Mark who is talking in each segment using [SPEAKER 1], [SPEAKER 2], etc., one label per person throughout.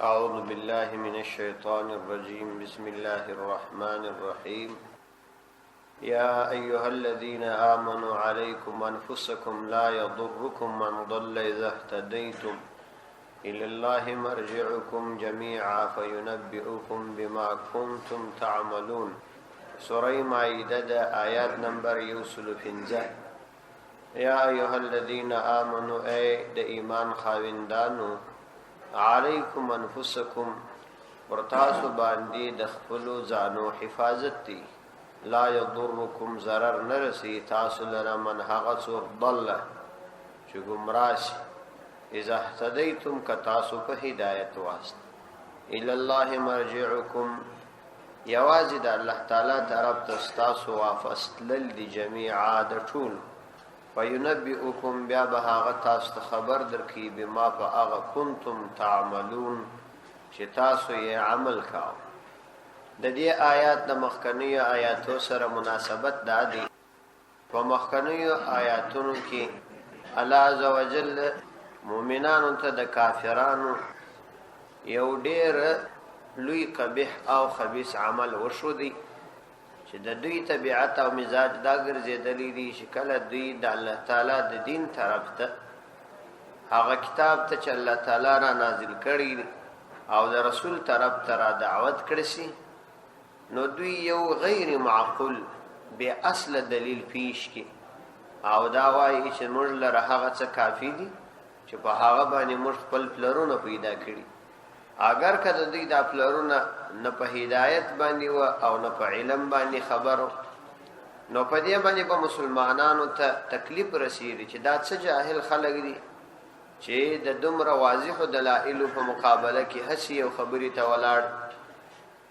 [SPEAKER 1] أعوذ بالله من الشيطان الرجيم. بسم الله الرحمن الرحيم. يا أيها الذين آمنوا عليكم أنفسكم لا يضركم من ضل إذا اهتديتم إلى الله مرجعكم جميعا فينبئكم بما كنتم تعملون. سورة مائدة آيات نمبر 115. يا أيها الذين آمنوا أي د ایمان خاوندانو علیکم انفسکم ورتاسو باندې د خپل ځانو حفاظت دی. لا یضرکم ضرر نرسی تاسو لره من هغه څوک ضل چې گمراه شي اذا اهتدیتم که تاسو په هدایت واست. الی الله مرجعکم یوازې د الله تعالی طرف ته تاسو واپس تلل دي جميعا د ټول. فینبئکم بیا به هغه تاسو ته خبر درکړي بما په هغه کنتم تعملون چې تاسو یې عمل کاو. د دې آیات د مخکنیو آیاتو سره مناسبت دا دی. په مخکنیو آیاتونو کې الله عزوجل مؤمنانو ته د کافرانو یو ډېر لوی قبیح او خبیث عمل وشو دی چې د دوی طبیعت او مزاج دا ګرځېدلی دي چې کله دوی د الله تعالی د دین طرف ته هغه کتاب ته چې الله تعالی را نازل کړی او د رسول طرف ته را دعوت کړی شي نو دوی یو غیر معقول بے اصل دلیل پیش کی او دا وایي چې موږ لره هغه څه کافی دي چې په هغه باندې موږ خپل پلرونه پیدا کړي. اگر کده دوی دا پلرونه نه په هدایت باندې و او نه په علم باندې خبرو نو په دې باندې په مسلمانانو ته تکلیف رسیږي چې دا څه جاهل خلک دي چې د دومره واضح دلایل په مقابله کې هسي او خبري ته ولاړ.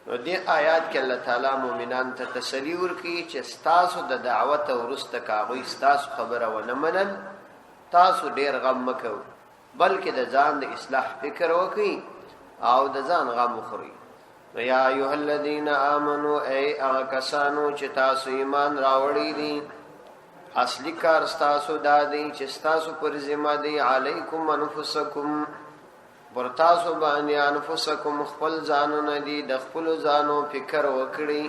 [SPEAKER 1] نو دې آیات کې الله تعالی مؤمنان ته تسلی ورکړي چې تاسو د دعوت ورسته کاوي تاسو خبره ونه منل تاسو ډیر غم مکو بلکې د ځان د اصلاح فکر وکړي او د ځان غم وخوري. یا ایها الذین آمنوا ای هغه کسانو چې تاسو ایمان راوړی دي اصلي کار تاسو دا دی چې تاسو پر ذمہ دی علیکم انفسکم پر تاسو باندې انفسکم خپل ځانونه دي د خپل ځانو فکر وکړي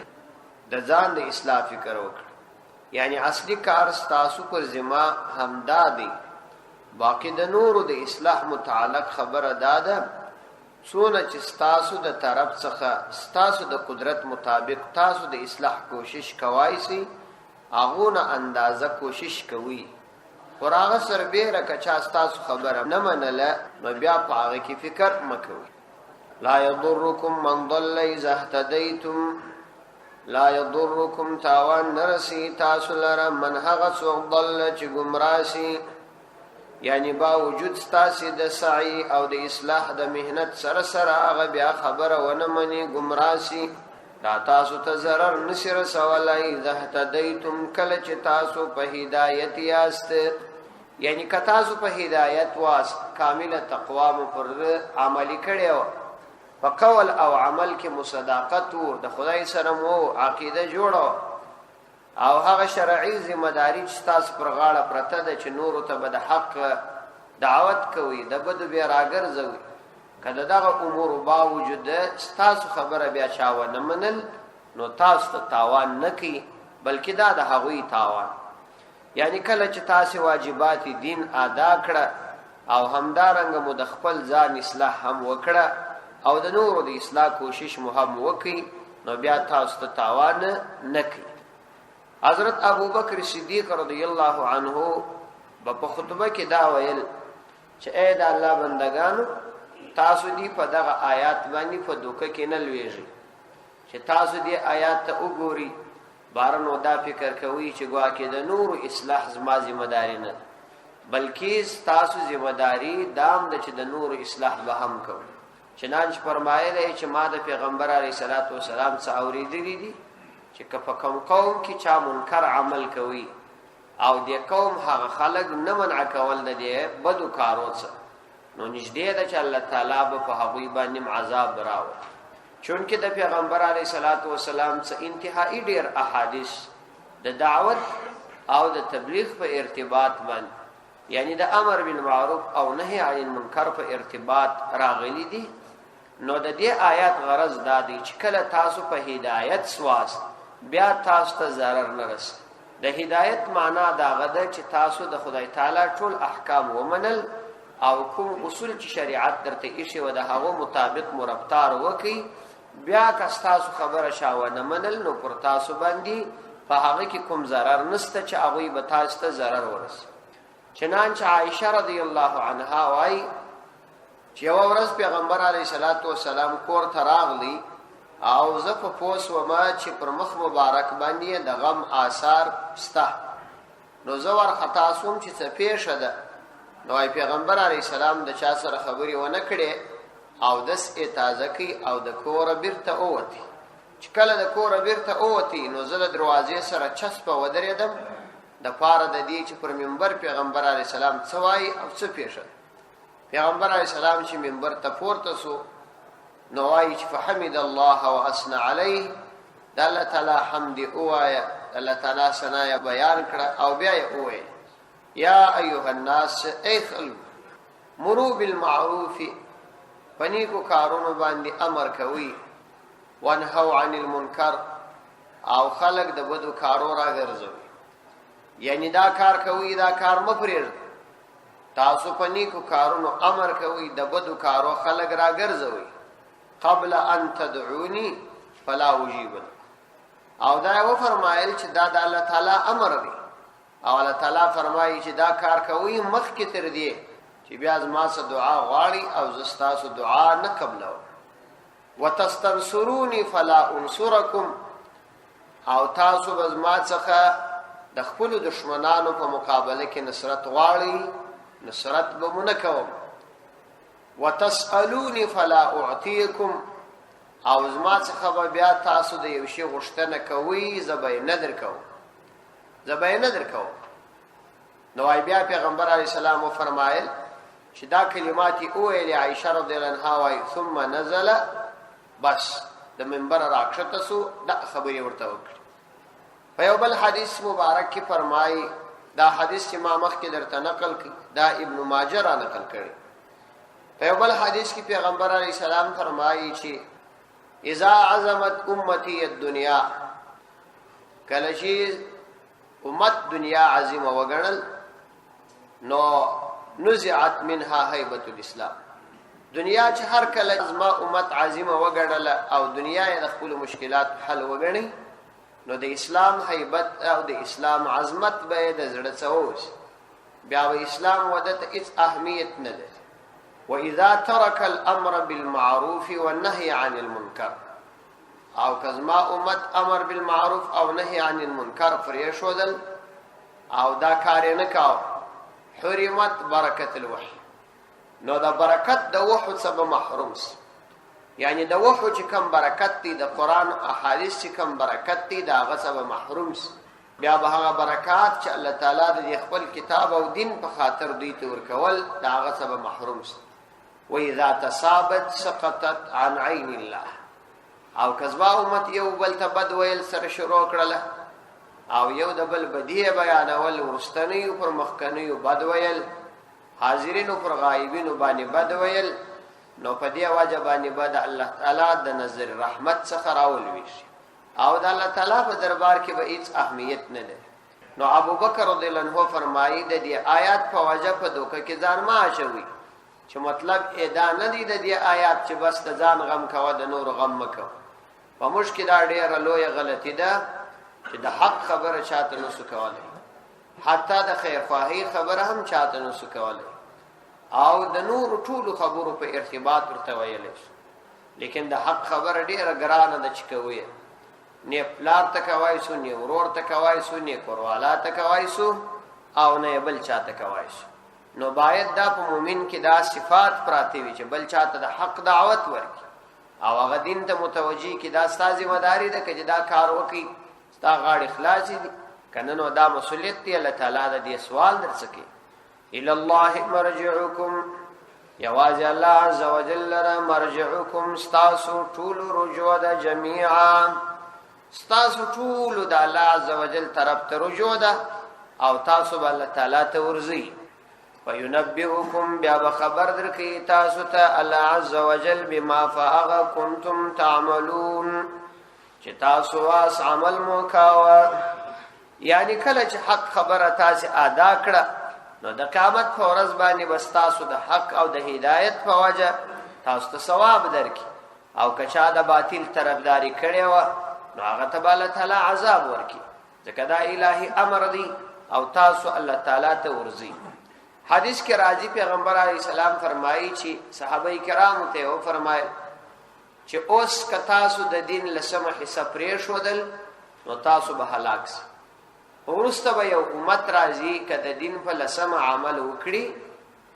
[SPEAKER 1] د ځان د اصلاح فکر وکړي. یعنی اصلي کار تاسو پر ذمہ همدا دی. باقی د نور د اصلاح متعلق خبره داده څونه چې تاسو د طرف څخه تاسو د قدرت مطابق تاسو د اصلاح کوشش کوای سي هغه نه اندازه کوشش کوي. قرآن سربېره کچا تاسو خبره نه منله نو بیا په هغه کې فکر مکوئ. لا یضرکم من ضل اذا اهتدیتم لا یضرکم تاوان نرسی تاسو لره من هغه څوک ضل چې گمراه شي. یعنی با وجود ستاسي د سعی او د اصلاح د مهنت سره سره هغه بیا خبره ونه مني گمراه شي دا تاسو ته ضرر نشي رسولای. اذا اهتدیتم کله چې تاسو په هدایت یاست یعنی که تاسو په هدایت واس کامله تقوا مو پر عملی کړو په قول او عمل کې مصداقت او د خدای سره مو عقیده جوړو او هغه شرعي ذمہ داری چې تاسو پر غاړه پرته ده چې نور ته به د حق دعوت کوي د بد بیا راګرځوي کله دغه امور باوجود تاسو خبره بیا چاو نه منل نو تاسو ته تاوان نه کی بلکې دا د هغوی تاوان. یعنی کله چې تاسو واجبات دین ادا کړه او همدارنګ مو د خپل ځان اصلاح هم وکړه او د نور د اصلاح کوشش مو هم وکړي نو بیا تاسو ته تاوان نه کی. حضرت ابو بکر صدیق رضی الله عنه په خطبه کې دا ویل چې اے د الله بندگانو تاسو دی په دغه آیات باندې په دوکه کې نه لويږي چې تاسو دی آیات ته وګوري بارنو دا فکر کوي چې ګوا کې د نور اصلاح زما ذمہ داری نه بلکې تاسو ذمہ داری دام د چې د نور اصلاح به هم کوي. چنانچه فرمایلی چې ما د پیغمبر علیه الصلاۃ والسلام څخه اوریدلی دي چې که په کوم قوم کې چا منکر عمل کوي او د قوم هغه خلق نه منع کول نه دي بدو کارو څه نو نږدې ده چې الله تعالی به په هغوی باندې عذاب راوړي. چونکه د پیغمبر علیه الصلاۃ والسلام څخه انتهایی ډیر احادیث د دعوت او د تبلیغ په ارتباط باندې یعنی د امر بالمعروف او نهی عن المنکر په ارتباط راغلي دي نو د دې آیات غرض دا دی چې کله تاسو په هدایت سواست بیا تاسو ته ضرر نه رسي. د هدایت معنا دا غده چې تاسو د خدای تعالی ټول احکام ومنل او کوم اصول چې شریعت درته ایښي و د هغو مطابق مرفتار وکړي. بیا که تاسو خبره شاوه نه منل نو پر تاسو باندې په هغه کې کوم ضرر نشته چې هغوی به تاسو ته ضرر ورسي. چنانچه عایشه رضی الله عنها وایي چې یوه ورځ پیغمبر علیه صلات وسلام کور ته راغلی او زه په پوه سومه چې پر مخ مبارک باندې د غم آثار سته. نو زه ورخطا سوم چې څه پیښه ده. نو پیغمبر علیه السلام د چا سره خبرې ونه کړې او دس یې تازه کړي او د کوره بیرته ووتې. چې کله د کوره بیرته ووتې نو زه د دروازې سره چسپه ودرېدم د پاره د دې چې پر منبر پیغمبر علیه السلام څه وایي او څه پیښه. پیغمبر علیه السلام چې منبر ته پورته سو نو وایي چې فحمد الله واثنى علیه، د الله تعالی حمد ووایه، الله تعالی ثنا بیان کړه او بیا یې وویل یا ایها الناس ای خلق مروا بالمعروف، پنیکو کارونو باندې امر کوي، وانهوا عن المنکر او خلق د بدو کارو را ګرځوي. یعنی دا کار کوي دا کار مپرېږدئ. تاسو پنیکو کارونو امر کوي د بدو کارو خلق را ګرځوي. قبل ان تدعوني فلا اجيب. او دا و فرمایل چې دا د الله تعالی امر دی او الله تعالی فرمایي چې دا کار کوي مخکې تر دې چې بیا زما څخه دعا غواړي او زه ستاسو دعا نه قبلوم. وتستنصروني فلا انصركم، او تاسو به زما څخه د خپلو دشمنانو په مقابله کې نصرت غواړي، نصرت به مو نه کوم. وتسألوني فلا اعطيكم، او زما څخه به بیا تاسو د یو شي غوښتنه کوئ زه به یې نه درکوم، زه به یې نه درکوم. نو بیا پیغمبر علیه السلام وفرمایل چې دا کلمات یې وویلې. عایشه رضی الله عنها وایي ثم نزل، بس د منبر راکښته سو، دا خبرې ورته وکړې. په یو بل حدیث مبارک کې فرمایي، دا حدیث چې ما مخکې درته نقل کړي دا ابن ماجه را نقل کړي. په یو بل حدیث کې پیغمبر علیه السلام فرمایي چې اذا عظمت امتی الدنیا، کله چې امت دنیا عظیمه وګڼل نو نزعت منها هیبت الاسلام. دنیا چې هر کله زما امت عظیمه وګڼله او دنیا یې د خپلو مشکلات حل وګڼي نو د اسلام هیبت او د اسلام عظمت به یې د زړه څه ووځي. بیا به اسلام وده ته هېڅ اهمیت نه لري. واذا ترك الامر بالمعروف والنهي عن المنکر، او که زما امت امر بالمعروف او نهي عن المنکر پرېښودل او دا کار یې نه کاوه، حرمت برکت الوحی، نو د برکت د وحو څخه به محروم سي. یعنی د وحو چې کم برکت دی، د قرآن احادیث چې کم برکت دی، د هغه څخه به محروم سي. بیا به هغه برکات چې الله تعالی د خپل کتاب او دین په خاطر دوی ته ورکول د هغه څخه به محروم سي. واذا تصابت سقطت عن عین الله، او کزما امت یو بل ته بد ویل سره شروع کړله او یو د بل بدیه بیانول، ورستنیو پر مخکنیو بد ویل، حاضرینو پر غایبینو باندې بد ویل، نو په دې وجه باندې به د الله تعالی د نظر رحمت څخه راولوي شي او د الله تعالی په دربار کې به هیڅ اهمیت نه لري. نو ابوبکر رضی الله عنه فرمایي د دې آیات په وجه په دوکه کې ځان ما اچوي، چې مطلب ادا نه دی د دې آیات چې بس د ځان غم کوه د نور غم مکوه. په موږ کې دا ډېره لویه غلطي ده چې د حق خبره چاته نسو کولی، حتی د خیرخواهي خبره هم چاته نسو کولی او د نور ټولو خبرو په ارتباط ورته ویلی شو. لیکن د حق خبره ډېره ګرانه ده چې کوي، نه پلار ته کوای سو، نه ورور ته کوای سو، نه کوروالا ته کوای سو او نه بل چاته کوای سو. نو باید دا په مومن کې دا صفات پراته وي چې بل چاته د حق دعوت ورکړي او هغه دین ته متوجي کې دا ستا ذمہ داری ده چې دا کار وکړي، ستا غاړې خلاصې دي کنه، نو دا مسؤلیت دی. الله تعالی د دې سوال درڅکي. الى الله مرجعكم، یوازې الله عز وجل لره مرجعكم، ستاسو ټول رجوع ده، جميعا ستاسو ټول د الله عز وجل طرف ته رجوع ده او تاسو به الله تعالی ته ورځئ. وينبئكم بیا خبر درکې تاسو ته الله عز وجل بما فاغ کنتم تعملون چې تاسو واس عمل مو کاوه. یعنی کله چې حق خبره تاسو ادا کړه نو د قیامت په ورځ باندې بس تاسو د حق او د هدایت په وجه تاسو ته ثواب درکې، او کچا د باطل طرفداري کړې و نو هغه ته الله تعالی عذاب ورکړي، ځکه دا الهي امر دی او تاسو الله تعالی ته ورزي. حدیث کې راځي پیغمبر علیه السلام فرمایي چې صحابه کرام ته و فرمایي چې اوس که تاسو د دین لسمه حصہ پرې شودل نو تاسو به هلاک شئ. ورسته به یو امت راځي که د دین په لسمه عمل وکړي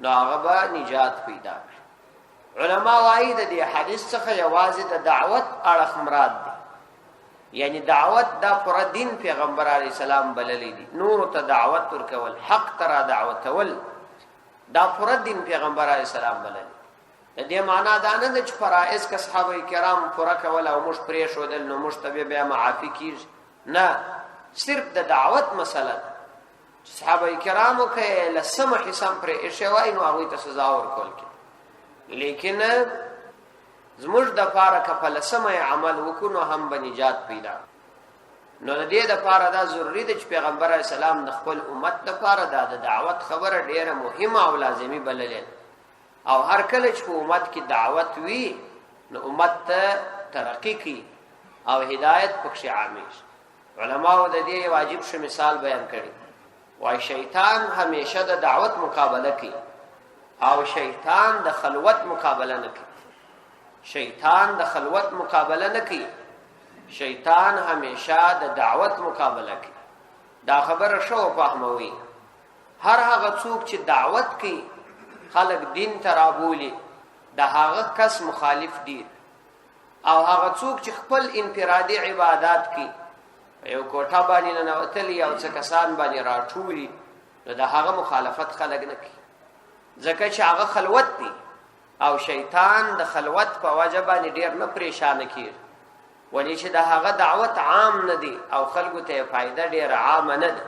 [SPEAKER 1] نو هغه به نجات پیدا کړي. علما وايي د دې حدیث څخه یوازې د دعوت اړخ مراد دی، یعنی دعوت دا پر دین پیغمبر علیه السلام بللی دی، نور ته دعوت ورکول، حق ترا دعوت ول دا پر دین پیغمبر علیه السلام بللی. د دې معنا دا نه ده چې فرائض که صحابه کرام پوره کول او موږ پرې شودل نو موږ ته بیا معافي کیږي، نه، صرف د دعوت مسله ده. صحابه کرامو کې لسمه حصہ پرې شوی نو هغه ته سزا ورکول کی، لیکن زموږ د پاره کفل سمه عمل وکونو هم بنجات پیدا. نو د دې د پاره دا ضروری دی چې پیغمبر علیه السلام د خپل امت د پاره د دعوت خبره ډیره مهمه او لازمی بللې، او هر کله چې امت کې دعوت وي نو امت ته ترقی کی او هدایت پکې عامه. علماء د دې واجب شو مثال بیان کړي، وای شیطان همیشه د دعوت مقابله کوي او شیطان د خلوت مقابله نه کوي. شیطان د خلوت مقابله نه کوي، شیطان همیشه د دعوت مقابله کوي. دا خبره شو فهموي. هر هغه څوک چې دعوت کوي خلق دین ترابولي د هغه کس مخالف دي، او هغه څوک چې خپل انفرادي عبادت کوي یو کوټه باندې نه وتلی او څه کسان باندې راټولي نو د هغه مخالفت خلق نه کوي، ځکه چې هغه خلوت دی او شیطان د خلوت په وجه باندې ډیر نه پریشان کیږي، ولی چې د هغه دعوت عام نه دی او خلکو ته فائدہ ډیر عام نه ده.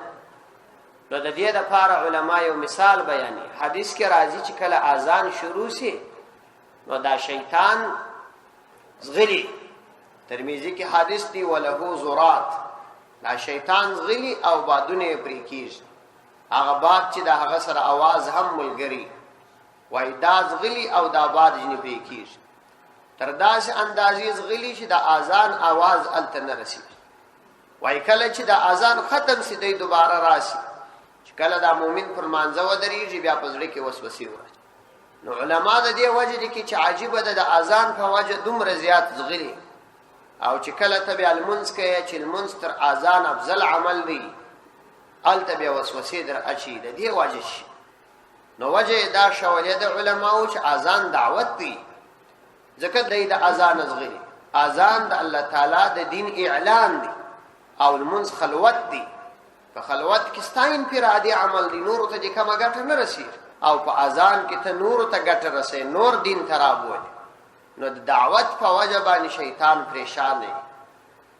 [SPEAKER 1] نو د دې لپاره علما یو مثال بیانوي. حدیث کې راځي چې کله اذان شروع شي نو دا شیطان زغلی، ترمذی کې حدیث دی ولهو زرات، دا شیطان زغلی او بادونه پرې کیږي، هغه باد چې د هغه سره आवाज هم ملګری وای دا زغلی او دا باد جنې پرې کیږي، تر داسې اندازې زغلی چې د اذان आवाज الته نه رسیږي. وای کله چې د اذان ختم شي دی دوباره راشي، چې کله دا مؤمن پر مانځه ودرېږي بیا په زړه کې وسوسې ورځي. نو علما د دې وجه دي چې عجیب ده د اذان په وجه دومره زیات زغلی، او چې کله ته بیا المنځ کوي چې المنځ تر اذان افضل عمل دی الته بیا وسوسې در اچي د دې وجه شي. نو وجه دا شولې د علماو چې اذان دعوت دی، ځکه د اذان زغلی، اذان د الله تعالی د دین اعلان دی او المنځ خلوت دی. په خلوت کې ستاین انفرادي عمل دی، نور ته د کومه ګټه نه رسي، او په اذان کې ته نور ته ګټه رسي، نور دین خرابوي. نو د دعوت په وجه باندې شیطان پریشان دی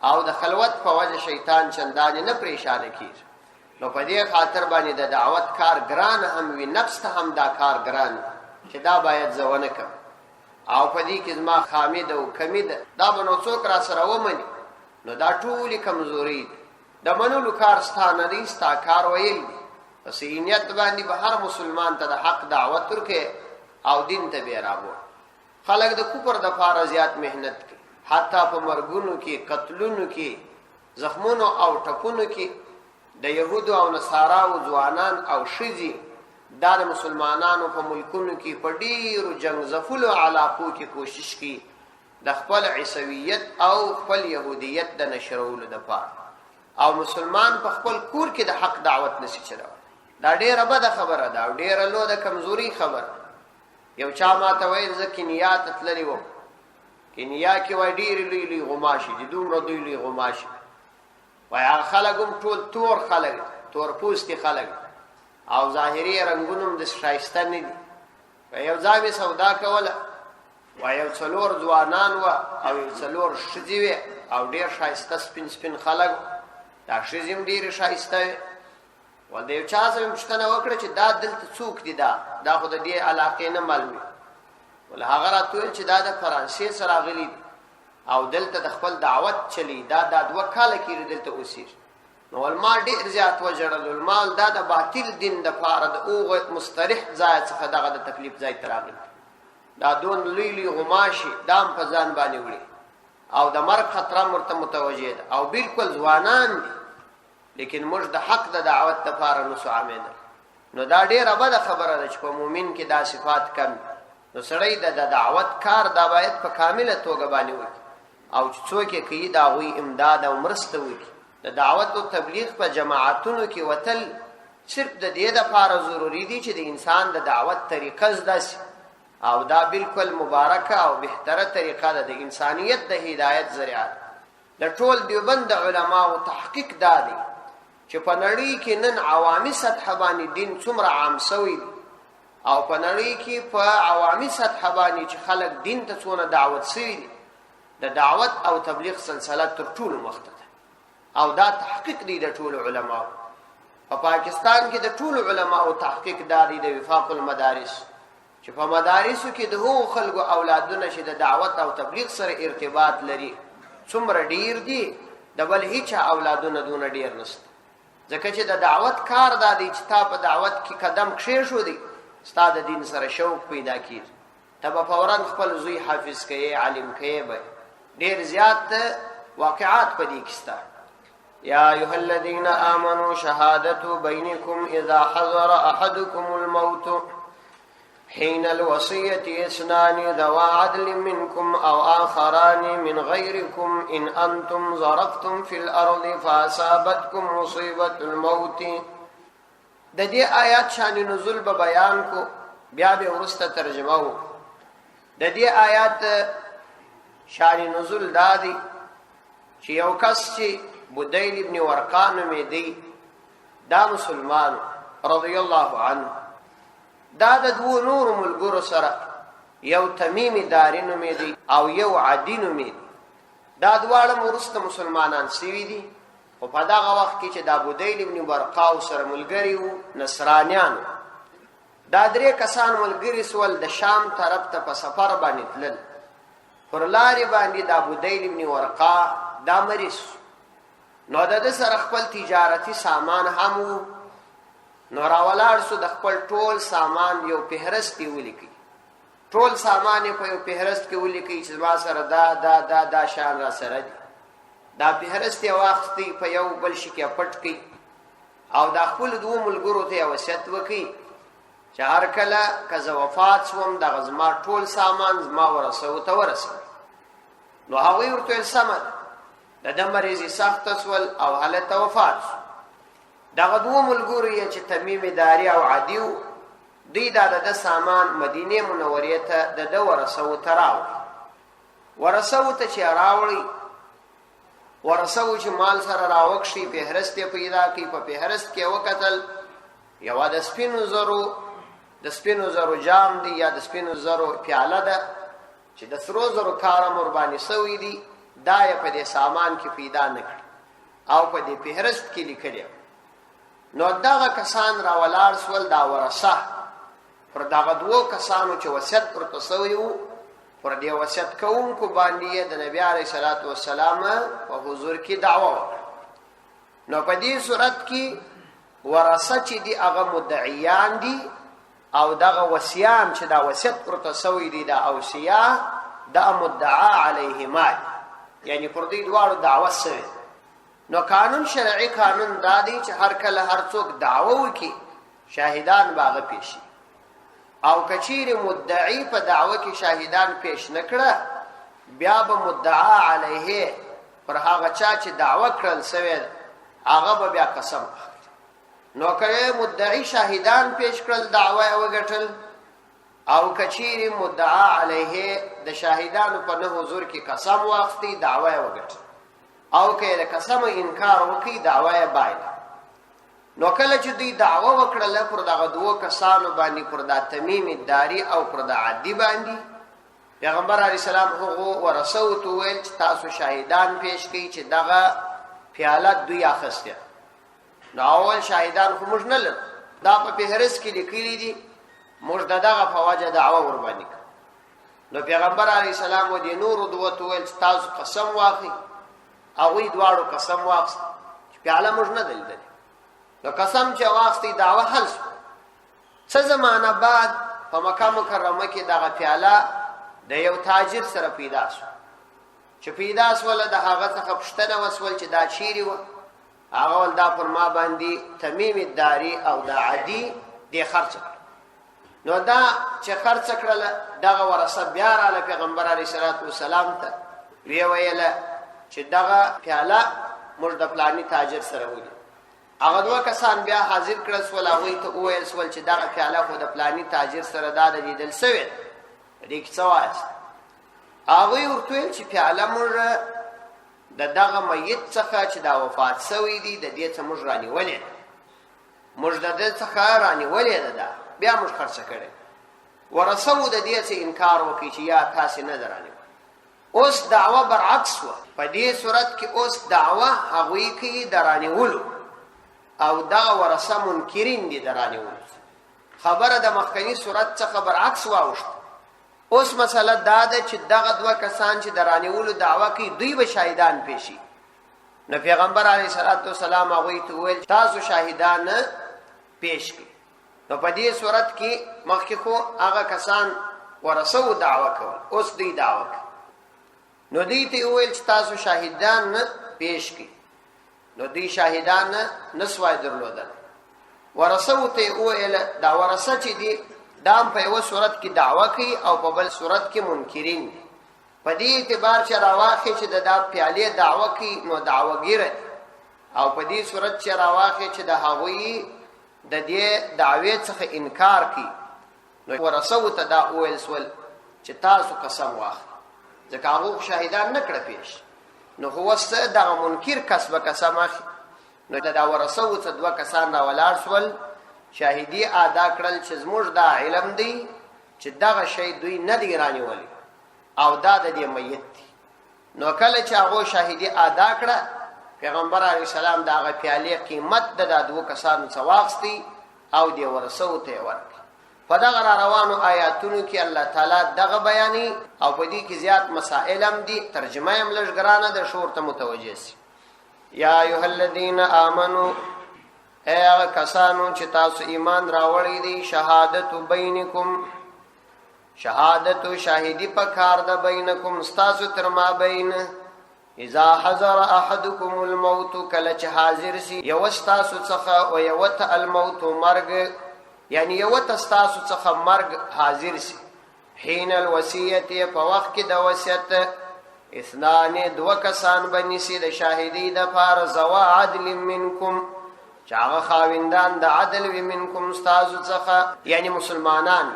[SPEAKER 1] او د خلوت په وجه شیطان چندانې نه پریشان کیږي. نو په دې خاطر باندې د دعوت کار ګران هم وي، نفس ته هم دا کار ګران چې دا باید زونه کم، او په دې کې زما خامي ده او کمی ده دا به نو څوک را سره ومني. نو دا ټولې کمزوري د منلو کار ستانه دي، ستا کار ویل دي. پس نیت باندې به هر مسلمان ته د حق دعوت ورکې او دین ته به راوړي. خلک د کفر د پاره زیات مهنت کوي، حتی په مرګونو کې، قتلونو کې، زخمونو او ټپونو کې د يهودو او نصاراو ځوانان او شذي د مسلمانانو په ملکونو کې په ډیرو جنگ زفلو علاقو کې کوشش کوي د خپل عیسویت او خپل يهودیت د نشرولو لپاره، او مسلمان په خپل کور کې د حق دعوت نشي چلاوي. دا ډیره بده خبره ده او ډیره لوی د کمزوري خبره. یو چا ماته وایي زه کینیا ته تللی وم، کینیا کې وایي ډېرې لوی لوی غوماشي دي، دومره دوی لوی غوماشي. وایي هغه خلک هم ټول تور خلک، تور پوستي خلک او ظاهري رنګونه هم د ښایسته نه دي. یو ځای مې سودا کوله، وایي یو څلور ځوانان وه او یو څلور ښځې وې او ډېر ښایسته سپین سپین خلک، دا ښځې هم ډېرې ښایسته وې. ول د یو چا سره پوښتنه وکړه چې دا دلته څوک دي دا خو د دې علاقې نه معلومي ول هغه راته ویل چې دا د فرانسې سره راغلي او دلته د خپل دعوت چلی دا د 2 کال کې دلته اوسېږي نو ول ما ډېر زیات وجړل المال دا د باطل دین د پاره د اوغه مستریح ځای څخه دغه د تکلیف ځای تراغلی دا دون لوی غماشي دام په ځان باندې وړي او د مرګ خطر مرته متوجه ده او بالکل ځوانان دي لیکن موږ د حق د دعوت لپاره نو عامل نو دا ډېره بده خبره ده چې په مؤمن کې دا صفات کم نو سړی د دعوت کار دا باید په کامله توګه باندې وکړي او چې څوک یې کوي دا غوي امداد او مرسته وکړي د دعوت او تبلیغ په جماعتونو کې وتل صرف د دې لپاره ضروری دي چې د انسان د دعوت طریقه زده شي او دا بالکل مبارکه او بهتره طریقه ده د انسانیت د هدایت ذریعہ د ټول دیوبند علماو تحقیق دادي چې په نړۍ کې نن عوامي سطح باندې دین څومره عام شوی او په نړۍ کې په عوامي سطح باندې چې خلک دین ته څونه دعوت شوی د دعوت او تبلیغ سلسله تر ټولو مخته ده او دا تحقیق دی د ټولو علماو په پاکستان کې د ټولو علماو تحقیق دادي د وفاق المدارس چې په مدارسو کې د هغو خلکو اولادونه چې د دعوت او تبلیغ سره ارتباط لري څومره ډیر دي د بل هیڅ اولادونه دونه ډیر نشته ځکه چې د دعوت کار دا دی چې تا په دعوت کې قدم کښېښودی ستا د دین سره شوق پیدا کېږي ته به فورا خپل زوی حافظ کوې عالم کوې به ډېر زیات واقعات په دې کې شته یا ایها الذین آمنوا شهادة بینکم اذا حضر احدکم الموت حين الوصية اثنان ذوا عدل منكم أو آخران من غيركم إن أنتم ضربتم في الأرض فأصابتكم مصيبة الموت د دې آیات شان نزول به بیان کو بیا به ورسته ترجمه وو د دې آیات شان نزول دادی چې یو کس چې بدیل ابن ورقان می دی دا مسلمان رضی الله عنه دا د 2 نور ملګرو سره یو تمیم داری نومې دی او یو عدی نومې دی دا دواړه ورسته مسلمانان سوي دي او په دغه وخت کې چې د ابودیل ابن برقاو سره ملګری وو نصرانیان دا 3 کسان ملګری سول د شام طرف ته په سفر باندې تلل پر لارې باندې د ابودیل ابن ورقا دا مریض نو د سره خپل تجارتی سامان هم وو نو راولاړ سو د خپل ټول سامان یو فهرست ولیکي ټول سامان په یو فهرست کې ولیکي چې ما سره دا شان را سره دي دا فهرست یو واخستي په یو بل شي کې پټ کی او دا خپل 2 ملګرو ته وصیت وکي چې هر کله کزه وفات شوم د غزما ټول سامان زما ورسو ته ورسو نو هغه ورته سمد د مریضي سخت سول او حالت وفات دغه 2 ملګرو یې چې تمیم داری او عدیو دوی د سامان مدینه منورې ته د ورسو تراو ورسو ته چې راوړي ورسو چې مال سره راوښي په هرست پیدا کی په هرست کې وکتل یو د سپینو زرو جام دی یا د سپینو زرو پیاله ده چې د سرو زرو کار مربانی سوی دی دا یې په دې سامان کې پیدا نکړ او په دې فهرست کې لیکلی نو دغه کسان راولاړ سول دا ورثه پر دغه 2 کسانو چې وصیت ورته سوی وو پر دې وصیت کوونکو باندې د نبی عليه الصلاه والسلام په حضور کې دعوه وکړه نو په دې صورت کې ورثه چې دی هغه مدعیان دي او دغه وصیان چې دا وصیت ورته سوی دي دا اوصیا دا مدعا علیهما یعنی پر دې دواړو دعوه سوی نو قانون شرعي قانون دادی چې هر کله هر څوک دعوه وکي شاهدان باغ پیشي او کچیر مدعی په دعوه کې شاهدان پیش نکړه بیا به مدعا علیه پر هغه چا چې دعوه کړل سوی هغه به بیا قسم نو کله مدعی شاهدان پیش کړل دعوه وګټل او کچیر مدعا علیه د شاهدانو په نه حضور کې قسم واختی دعوه وګټل او که د قسم انکار وکي دعوه باید نو کله چې دوی دعوه وکړه پر دغه 2 کسانو باندې پر د تمیم داری او پر د عدی باندې پیغمبر علی السلام هغه ورسو تو ویل چې تاسو شاهدان پیش کړئ چې دغه پیاله دوی اخسته نو اول شاهدان خو موږ نه لرو دا په فهرست کې لیکلي دي موږ دغه په وجه دعوه ور باندې نو پیغمبر علیه السلام و دي نور دوته ویل تاسو قسم واخلئ هغوی دواړو قسم واخیست چې پیاله موږ نه دلیدلې نو قسم چې واخیستې دعوه حل شوه څه زمانه بعد په مکه مکرمه کې دغه پیاله د یو تاجر سره پیدا شوه چې پیدا شوله د هغه څخه پوښتنه وسول چې دا چیرې وه هغه ول دا پر ما باندې تمیم الداري او دا عدي دې خرڅ کړه نو دا چې خرڅ کړله دغه ورثه بیا راله پیغمبر علیه الصلاة والسلام ته ویې ویله چې دغه پیاله موږ د فلاني تاجر سره ولید هغه دوه کسان بیا حاضر کړل سول هغوی ته وویل سول چې دغه پیاله خو د فلاني تاجر سره دا د لیدل سوې ده دې کې څه وایاست هغوی ورته ویل چې پیاله موږ د دغه میت څخه چې دا وفات سوی دی د دې څخه موږ رانیولې موږ د دې څخه رانیولې ده بیا موږ خرڅ کړې ورثو د دې څخه انکار وکړي چې یا تاسې نه درانیو اوس دعوه برعکس وه په دې صورت کې اوس دعوه هغوی کوي د رانیولو او دغه ورثه منکرین دي د رانیولو خبره د مخکني صورت څخه برعکس واوښته اوس مسله دا ده چې دغه دوه کسان چې د رانیولو دعوه کوي دوی به شاهدان پیشي نو پیغمبر علیه الصلاة والسلام هغوی ته وویل تاسو شاهدان پیش کړئ نو په دې صورت کې مخکې خو هغه کسان ورثو دعوه کول اوس دوی دعوه کوي نو دوی ته وویل چې تاسو شاهدان پیش کړئ نو دوی شاهدان نسوای درلودل ورثو ته وویل دا ورثه چې دي دا هم په یوه صورت کې دعوه کوي او په بل صورت کې منکرین دي په دې اعتبار چې راواخې چې د دا پیالې دعوه کوي نو دعوهګیره دي او په دې صورت چې راواخې چې د هغوی د دې دعوې څخه انکار کوي نو ورثو ته دا وویل سول چې تاسو قسم واخلئ ځکه هغو شاهدان نه کړه پیش نو خو اوس دغه منکر کس به قسم اخلي نو دا ورثو څخه دوه کسان راولاړ سول شاهدی ادا کړل چې زموږ دا علم دی چې دغه شی دوی نه دی رانیولی او دا د دې میت دی نو کله چې هغو شاهدی ادا کړه پیغمبر علیه السلام د هغه پیالې قیمت د دوه کسانو څخه واخیستی او دې ورثو ته یې ورکړه په دغه را روانو آیاتونو کې الله تعالی دغه بیاني او په دې کې زیات مسائل هم دي ترجمه هم لږ ګرانه ده شور ته متوجه سي یا ایها الذین آمنو اے هغه کسانو چې تاسو ایمان راوړی دی شهادت بینکم شهادت شاهدی په کار د بینکم ستاسو تر ما بین اذا حضر احدکم الموت کله چې حاضر سي یو ستاسو څخه او یو ته الموت مرګ یعنی یو ته ستاسو څخه مرګ حاضر سي حين الوصیت په وخت کې د وصیت اثنان دو کسان بنسي د شاهدی د فار زوا عدل منکم چاغه خاوندان د عدل و منکم استاسو څخه یعنی مسلمانان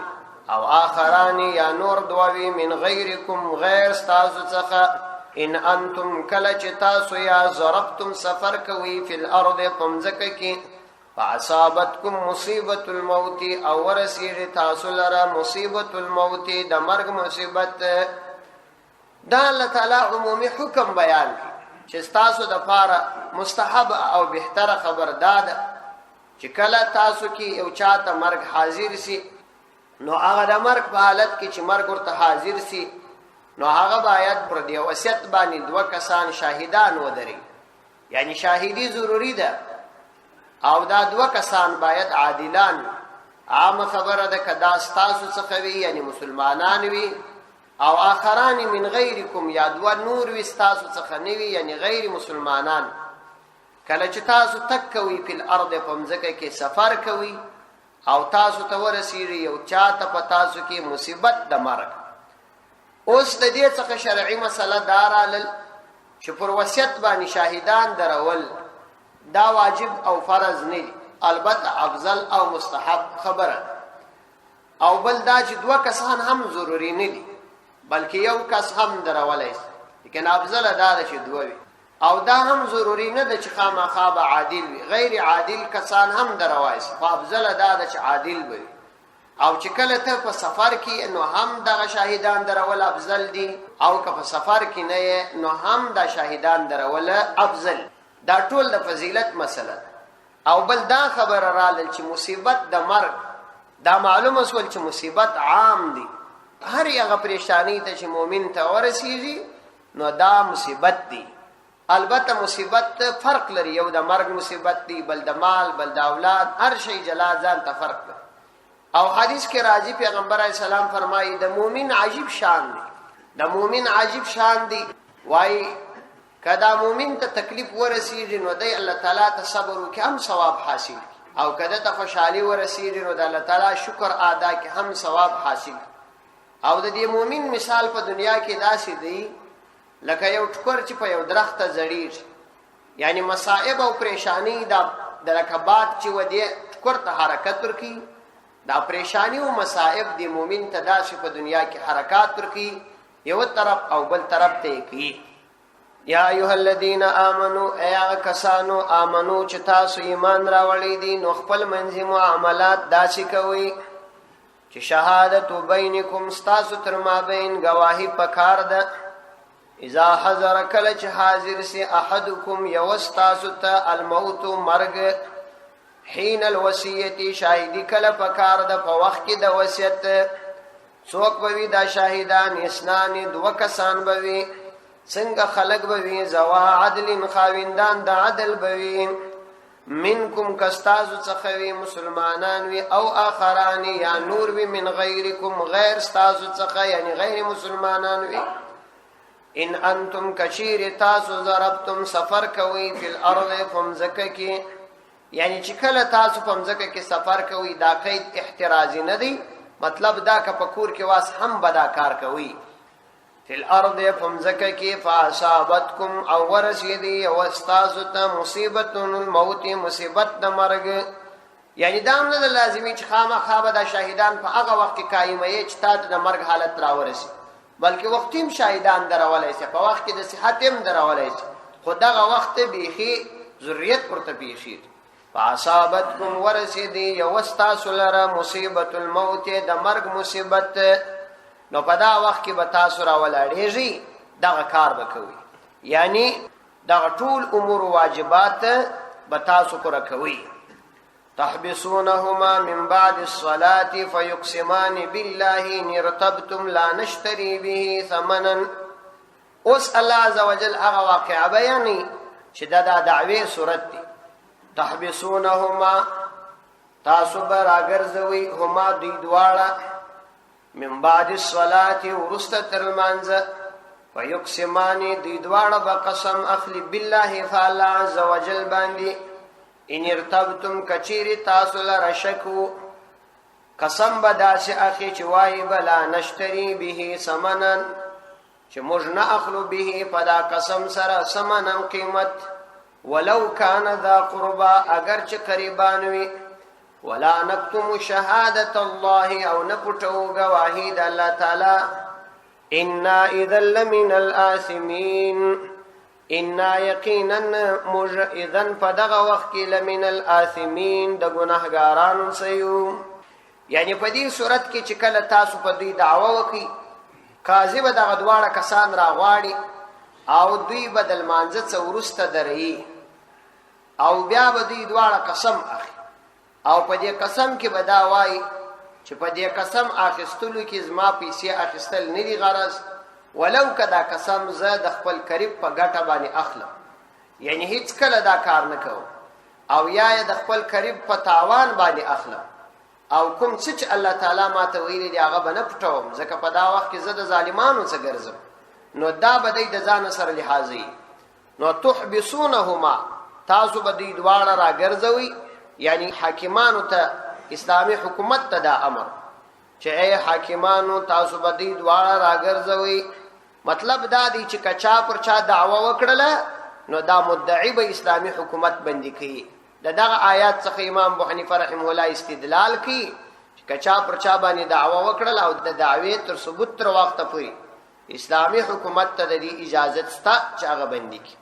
[SPEAKER 1] او آخران یا نور دوی من غیرکم غیر استاسو څخه ان انتم کله چې تاسو یا ضربتم سفر کوي فی الارض پمزکه کې فاصابتکم مصیبت الموت او ورسیږي تاسو لره مصیبت الموت د مرګ مصیبت دا الله تعالی عمومي حکم بیان کی چې تاسو د پاره مستحب او بهتره خبر داده چې کله تاسو کې یو چاته مرګ حاضر سي نو هغه د مرګ په حالت کې چې مرګ ورته حاضر سي نو هغه باید پر دی وصیت باندې دوه کسان شاهدان ودري یعنی شاهدی ضروری ده او دا دوه کسان باید عادلان عام خبره ده کدا تاسو څخه وي یعنی مسلمانان وي او آخران من غیرکم یا دوه نور وي تاسو څخه نوي یعنی غیر مسلمانان کله چې تاسو تک کوي په الارض پمزکه کې سفر کوي او تاسو ته ورسیږي یو چاته په تاسو کې مصیبت د مرګ اوس د دې څخه شرعي مسله دارال چې پر وصیت باندې شاهدان درول دا واجب او فرض نه دي البته افضل او مستحب خبره او بل دا چې دوه کسان هم ضروری نه دي بلکې یو کس هم درولای شي لیکن افضل دا چې دوه وي او دا هم ضروری نه ده چې خامخا به عادل وي غیر عادل کسان هم دروای شي افضل دا چې عادل وي او چې کله ته په سفر کې نو هم دغه شاهدان درول افضل دي او که په سفر کې نه نو هم دا شاهدان درول افضل دا ټول د فضیلت مسله او بل دا خبر رااله چې مصیبت د مرګ دا معلومه سول چې مصیبت عام دي، هر هغه پریشانی ته چې مؤمن ته ورسیږي نو دا مصیبت دي. البته مصیبت فرق لري، یو د مرګ مصیبت دی، بل د مال، بل د اولاد، هر شی جلا ځان ته فرق لري. او حدیث کې راځي پیغمبر علیه السلام فرمایي د مؤمن عجیب شان دی، د مؤمن عجیب شان دی. وای کدا مؤمن ته تکلیف ورسیږي نو دی الله تعالی ته صبر وکي هم ثواب حاصل، او کدا ته خوشحالي ورسیږي نو د الله تعالی شکر ادا کی هم ثواب حاصل. او د دې مؤمن مثال په دنیا کې داسې دی لکه یو ټکر چې په یو درخت زړیږي، یعنی مصائب او پریشانی د رکبات چې ودی ټکر ته حرکت ورکی، دا پریشانی او مصائب د مؤمن ته داسې په دنیا کې حرکات ورکی، یو طرف او بل طرف ته کی. یا ایها الذین آمنو، ایا کسانو آمنو چې تاسو ایمان راوړی دي، نو خپل منځي معاملات داسې کوي چې شهادت بینکم، تاسو تر مابین گواهی پکار ده. اذا حضر کله چې حاضر سي احدکم یوستاسو ته الموت مرګ، حین الوصیه شاهدی کله پکار ده په وخت کې د وصیت. څوک بوي دا شاهدان؟ اسنان، دو کسان بوي. څنګه خلق بوي؟ زوا عدل، خاوندان د عدل بوي. منکم کستازو څخه وي مسلمانان وي، او آخران یا نور وي من غیرکم، غیر استازو څخه یعنی غیر مسلمانان وي. ان انتم کشیر تاسو ضربتم سفر کوي فی الارض فمزکه کی، یعنی چې کله تاسو فمزکه کې سفر کوي دا قید احترازی نه دی، مطلب دا که پکور کې واس هم بدا کار کوي. فی الارض فمزکه کی فاصابتکم او ورسیدی او استاسو ته مصیبت الموت، مصیبت د مرګ. یعنی دا نه لازمی چې خامخا به د شاهدان په هغه وخت کې قائمه چې تاسو د مرګ حالت راورسي، بلکې وختیم شاهدان درولای شي، په وخت کې د صحت هم درولای شي، خو دغه وخت بیخي ذریت پرته بیخي. فاصابتکم ورسیدی یو استاسو لره مصیبت الموت، د مرګ مصیبت، نو په دا وخت کې به تاسو راولاړېږي، دغه کار به کوي، یعنی دغه ټول امور واجبات به تاسو پوره کوي. تحبسونهما من بعد الصلاة فيقسمان بالله إن ارتبتم لا نشتري به ثمنا. اوس الله عز وجل هغه واقعه بیانې چې دا دعوی صورت دی. تحبسونهما، تاسو به راګرځوي، هما دوی دواړه، من بعد الصلاة ورسته تر لمانځه، فيقسمان دوی دواړه به قسم اخلي بالله فالله عز وجل باندې، ان ارتبتم کچیری تاسو لره شکو، قسم به داسې اخی چې وایي بلا نشتری به ثمنا، چې موږ نه اخلو به په دا قسم سره ثمنا قیمت، ولو کان ذا قربا، اگر چې قریبان وي، ولا نکتم شهادت الله، او نه پټو گواهی د الله تعالی، انا اذا لمن الآثمین، انا یقینا موږ اذن په دغه وخت کې لمن الآثمین، د ګناهګارانو سيو. یعنی په دې صورت کې چې کله تاسو په دې دعوه وکړي، قاضي به دغه دواړه کسان راغواړي او دوی به د لمانځه څخه وروسته درېږي، او بیا به دوی دواړه قسم اخلي، او په دې قسم کې به دا وایي چې په دې قسم اخیستلو کې زما پیسې اخیستل نه دي غرض، ولو کدا قسم زه د خپل قریب په ګټه باندې اخلم، یعنی هیڅ کله دا کار نه کوم، او یا د خپل قریب په تاوان باندې اخلم، او کوم څه چې الله تعالی ماته ویلي دی هغه به نه پټوم، ځکه په دا وخت کې زه د ظالمانو څخه ګرځم، نو دا به د ځان سره لحاظي. نو تحبسونهما، تاسو به دوی دواړه راګرځوي، یعنی حاکمانو ته اسلامي حکومت ته دا امر چې اے حاکمانو تاسو به دوی دواړه راګرځوي. مطلب دا دی چې کچا پر چا دعوه وکړله نو دا مدعی به اسلامي حکومت باندې کوي. دغه آیات څخه امام ابو حنیفه رحمه الله استدلال کوي چې کچا پر چا باندې دعوه وکړله او د دعوی تر ثبوت تر وخت پورې اسلامي حکومت ته د اجازه ستا چې هغه باندې کوي.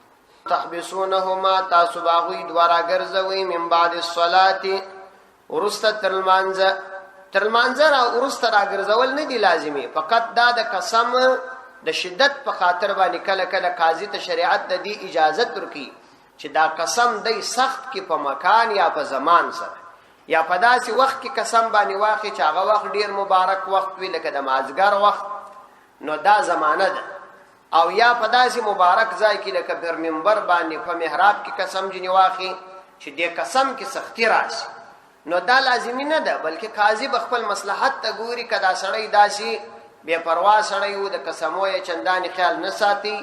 [SPEAKER 1] تحبسونهما، تاسو باغوی دوارا ګرځوي، من بعد الصلاه، ورسته تر لمانځه را ورسته راګرځول نه دی لازمي، فقط دا د قسم د شدت په خاطر باندې کله کله قاضي ته شریعت د دې اجازه ورکړي چې دا قسم دی سخت کې په مکان یا په زمان سره یا په داسې وخت کې قسم باندې واخی چې هغه وخت ډیر مبارک وخت وي لکه د مازګر وخت، نو دا زمانه ده. او یا په داسې مبارک ځای کې لکه پر منبر باندې په محراب کې قسم جنې واخی چې دې قسم کې سختی راشي، نو دا لازمی نه ده، بلکې قاضي به خپل مصلحت ته ګوري. که دا سړی داسې بے پروا سړی و د قسمو یې چندانې خیال نه ساتي،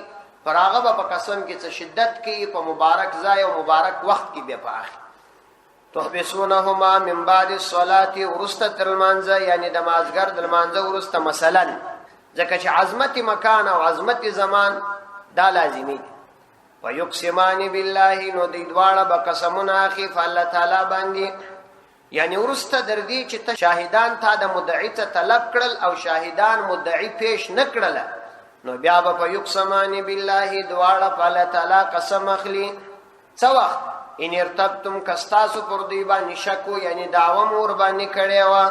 [SPEAKER 1] پر هغه به په قسم کې څه شدت کوي په مبارک ځای او مبارک وخت کې بیا په اخر تحبسونهما من بعد الصلاة ورسته تر لمانځه، یعنی د مازګر د لمانځه ورسته مثلا، ځکه چې عظمت مکان او عظمت زمان دا لازمی دي. ويقسمان بالله نو دی دواړه به قسمونه اخی په الله تعالی باندې، یعنی ورسته در دې چې ته شاهدان تا د مدعی ته طلب کړل او شاهدان مدعی پیش نه کړل، نو بیا به په یقسمان بالله دواړه په الله تعالی قسم اخلي. څه وخت ان ارتبتم کستاسو پر دی باندې شکو، یعنی دعوه مور باندې کړي وا،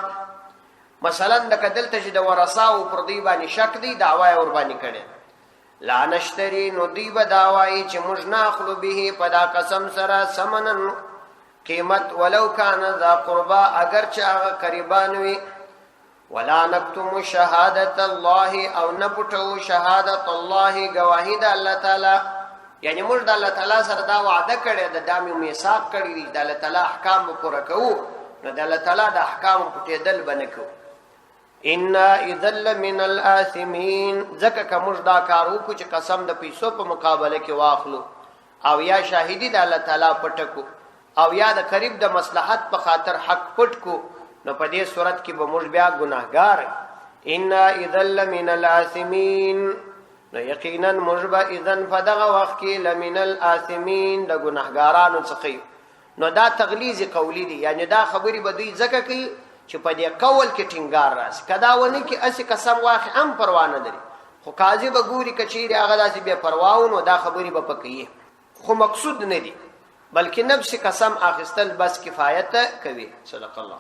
[SPEAKER 1] مثلا د کدل ته چې د ورثاو پر دی باندې شک دی دعوه ور باندې کړي، لا نشتری نو دی به دعوای چې موږ نه اخلو به په دا قسم سره سمنن قیمت ولو کان ذا قربا اگر چې هغه قریبان وي، ولا نکتم شهادت الله او نپټو شهادت الله گواهی د الله تعالی، یعنی موږ د الله تعالی سره دا وعده کړی د دامي میثاق کړی دی د الله تعالی احکام پوره کوو، نو د الله تعالی د احکام پټېدل بنکو. ان اذل من الاثمين ځکه که موږ دا کار وکړو چې قسم د پیسو په مقابله کې واخلو او یا شاهدی د الله تعالی پټکو او یا د قریب د مصلحت په خاطر حق پټ کو، نو په دې صورت کې به موږ بیا ګناهګار. ان اذل من الاثمين نو یقینا موږ به اذن په دغه وخت کې لمن الاثمين د ګناهګارانو څخه. نو دا تغلیظ قولی دی، یعنی دا خبرې به دوی ځکه کوي چې په دې قول کې ټینګار راشي، کدا ونه کې اسی قسم واخی هم پروا نه لري، خو قاضي به ګوري کچېری هغه داسې بیا پروا و، نو دا خبرې به پکې خو مقصود نه دي، بلکې نفس قسم اخستل بس کفایت کوي. صدق الله.